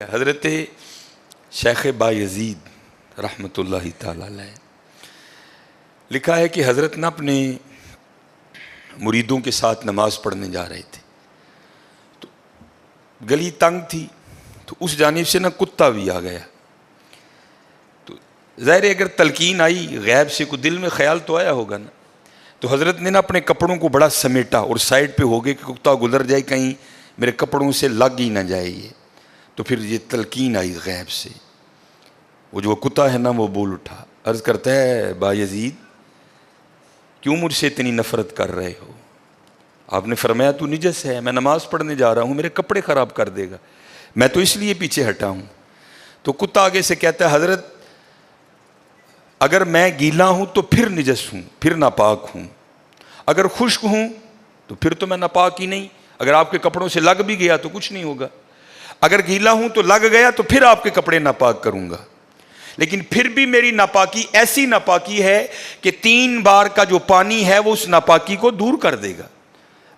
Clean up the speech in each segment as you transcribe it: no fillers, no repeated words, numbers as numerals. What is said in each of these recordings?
حضرت شیخ بایزید رحمۃ اللہ تعالی علیہ لکھا ہے کہ حضرت نے اپنے مریدوں کے ساتھ نماز پڑھنے جا رہے تھے تو گلی تنگ تھی تو اس جانب سے کتا بھی آ گیا. تو ظاہر ہے اگر تلقین آئی غیب سے کوئی دل میں خیال تو آیا ہوگا نا. تو حضرت نے اپنے کپڑوں کو بڑا سمیٹا اور سائڈ پہ ہو گئے کہ کتا گزر جائے کہیں میرے کپڑوں سے لگ ہی نہ جائے. یہ تو پھر یہ تلقین آئی غیب سے. وہ جو کتا ہے نا وہ بول اٹھا, عرض کرتا ہے بایزید کیوں مجھ سے اتنی نفرت کر رہے ہو؟ آپ نے فرمایا تو نجس ہے, میں نماز پڑھنے جا رہا ہوں, میرے کپڑے خراب کر دے گا, میں تو اس لیے پیچھے ہٹا ہوں. تو کتا آگے سے کہتا ہے حضرت اگر میں گیلا ہوں تو پھر نجس ہوں, پھر ناپاک ہوں, اگر خشک ہوں تو پھر تو میں ناپاک ہی نہیں, اگر آپ کے کپڑوں سے لگ بھی گیا تو کچھ نہیں ہوگا, اگر گیلا ہوں تو لگ گیا تو پھر آپ کے کپڑے ناپاک کروں گا. لیکن پھر بھی میری ناپاکی ایسی ناپاکی ہے کہ 3 بار کا جو پانی ہے وہ اس ناپاکی کو دور کر دے گا.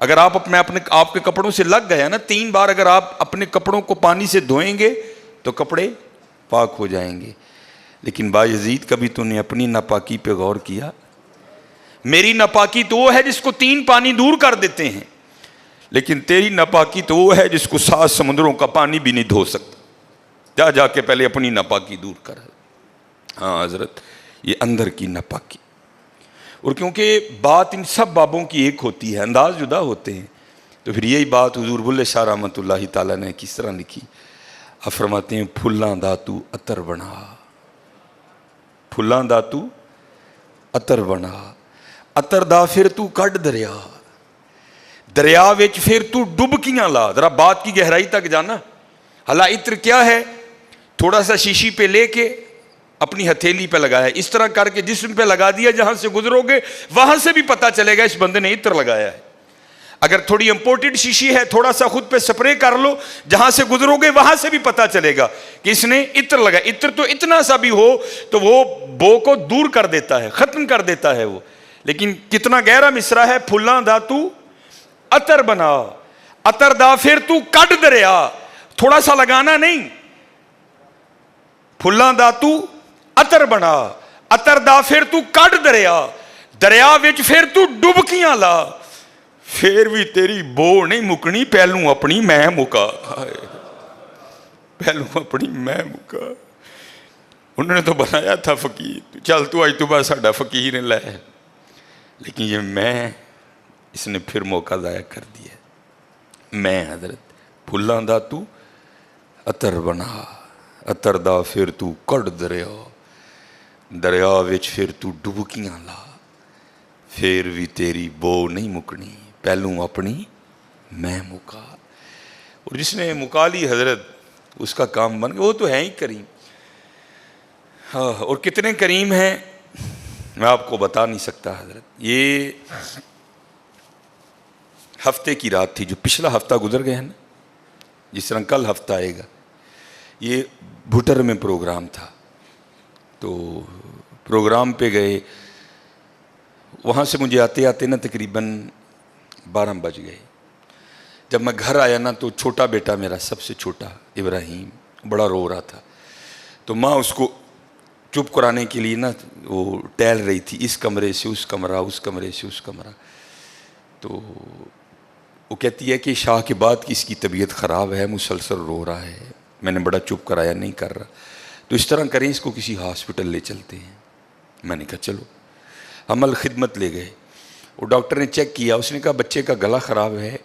اگر آپ کے کپڑوں سے لگ گیا نا 3 بار, اگر آپ اپنے کپڑوں کو پانی سے دھوئیں گے تو کپڑے پاک ہو جائیں گے. لیکن بایزید کبھی تو نے اپنی ناپاکی پہ غور کیا؟ میری ناپاکی تو وہ ہے جس کو 3 پانی دور کر دیتے ہیں, لیکن تیری ناپاکی تو وہ ہے جس کو 7 سمندروں کا پانی بھی نہیں دھو سکتا. جا کے پہلے اپنی ناپاکی دور کر. ہاں حضرت یہ اندر کی ناپاکی. اور کیونکہ بات ان سب بابوں کی ایک ہوتی ہے, انداز جدا ہوتے ہیں, تو پھر یہی بات حضور بلے شاہ رحمۃ اللہ تعالیٰ نے کس طرح لکھی. آپ فرماتے ہیں پھلاں داتو عطر بنا, پھلاں داتو عطر بنا, عطر دا پھر تو کڈ دریا, دریا وچ پھر تو ڈبکیاں لا. ذرا بات کی گہرائی تک جانا. حالا عطر کیا ہے؟ تھوڑا سا شیشی پہ لے کے اپنی ہتھیلی پہ لگایا, اس طرح کر کے جسم پہ لگا دیا, جہاں سے گزرو گے وہاں سے بھی پتہ چلے گا اس بندے نے عطر لگایا ہے. اگر تھوڑی امپورٹڈ شیشی ہے تھوڑا سا خود پہ سپرے کر لو, جہاں سے گزرو گے وہاں سے بھی پتہ چلے گا کہ اس نے عطر لگایا. عطر تو اتنا سا بھی ہو تو وہ بو کو دور کر دیتا ہے, ختم کر دیتا ہے وہ. لیکن کتنا گہرا مصرع ہے, پھلاں دا تو عطر بنا, عطر دا پھر تو کڈ دریا. تھوڑا سا لگانا نہیں, پھلاں دا تو عطر بنا, عطر دا پھر تو کڈ دریا, دریا وچ پھر تو ڈبکیاں لا, پھر بھی تیری بو نہیں مکنی, پہلوں اپنی میں مکا. پہلوں اپنی میں مکا. انہوں نے تو بنایا تھا فقیر, چل تو آج تو بعد ساڈا فقیر لے, لیکن یہ میں اس نے پھر موقع ضائع کر دیا. میں حضرت پھلاں دا تو عطر بنا, عطر دا پھر تو کڈ دریا, دریا وچ پھر تو ڈبکیاں لا, پھر بھی تیری بو نہیں مکنی, پہلوں اپنی میں مکا. اور جس نے مکا لی حضرت اس کا کام بن گیا. وہ تو ہے ہی کریم. ہاں, اور کتنے کریم ہیں میں آپ کو بتا نہیں سکتا حضرت. یہ ہفتے کی رات تھی, جو پچھلا ہفتہ گزر گیا ہے نا, جس طرح کل ہفتہ آئے گا. یہ بھٹر میں پروگرام تھا, تو پروگرام پہ گئے, وہاں سے مجھے آتے آتے نا تقریباً 12 بج گئے. جب میں گھر آیا نا تو چھوٹا بیٹا میرا, سب سے چھوٹا ابراہیم, بڑا رو رہا تھا. تو ماں اس کو چپ کرانے کے لیے نا وہ ٹہل رہی تھی, اس کمرے سے اس کمرہ, اس کمرے سے اس کمرہ. تو وہ کہتی ہے کہ شاہ کے بعد کی اس کی طبیعت خراب ہے, مسلسل رو رہا ہے, میں نے بڑا چپ کرایا, نہیں کر رہا, تو اس طرح کریں اس کو کسی ہاسپٹل لے چلتے ہیں. میں نے کہا چلو. عمل خدمت لے گئے. وہ ڈاکٹر نے چیک کیا, اس نے کہا بچے کا گلا خراب ہے,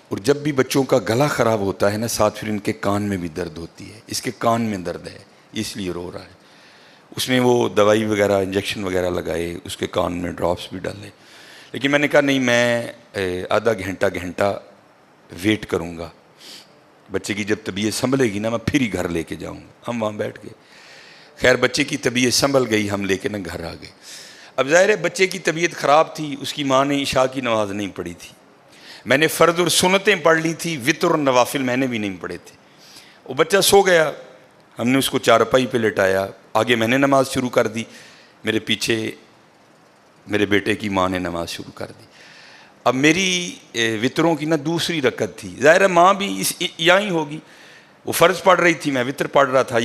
اور جب بھی بچوں کا گلا خراب ہوتا ہے نا ساتھ پھر ان کے کان میں بھی درد ہوتی ہے, اس کے کان میں درد ہے اس لیے رو رہا ہے. اس نے وہ دوائی وغیرہ انجیکشن وغیرہ لگائے, اس کے کان میں ڈراپس بھی ڈالے. لیکن میں نے کہا نہیں, میں آدھا گھنٹہ ویٹ کروں گا, بچے کی جب طبیعت سنبھلے گی نا میں پھر ہی گھر لے کے جاؤں گا. ہم وہاں بیٹھ گئے. خیر بچے کی طبیعت سنبھل گئی, ہم لے کے نا گھر آ گئے. اب ظاہر ہے بچے کی طبیعت خراب تھی, اس کی ماں نے عشاء کی نماز نہیں پڑھی تھی, میں نے فرض اور سنتیں پڑھ لی تھی, وتر اور نوافل میں نے بھی نہیں پڑھے تھے. وہ بچہ سو گیا, ہم نے اس کو چارپائی پہ لٹایا, آگے میں نے نماز شروع کر دی, میرے پیچھے میرے بیٹے کی ماں نے نماز شروع کر دی. اب میری وطروں کی نا دوسری رکعت تھی, ظاہر ہے ماں بھی یہاں ہی ہوگی, وہ فرض پڑھ رہی تھی، میں وطر پڑھ رہا تھا.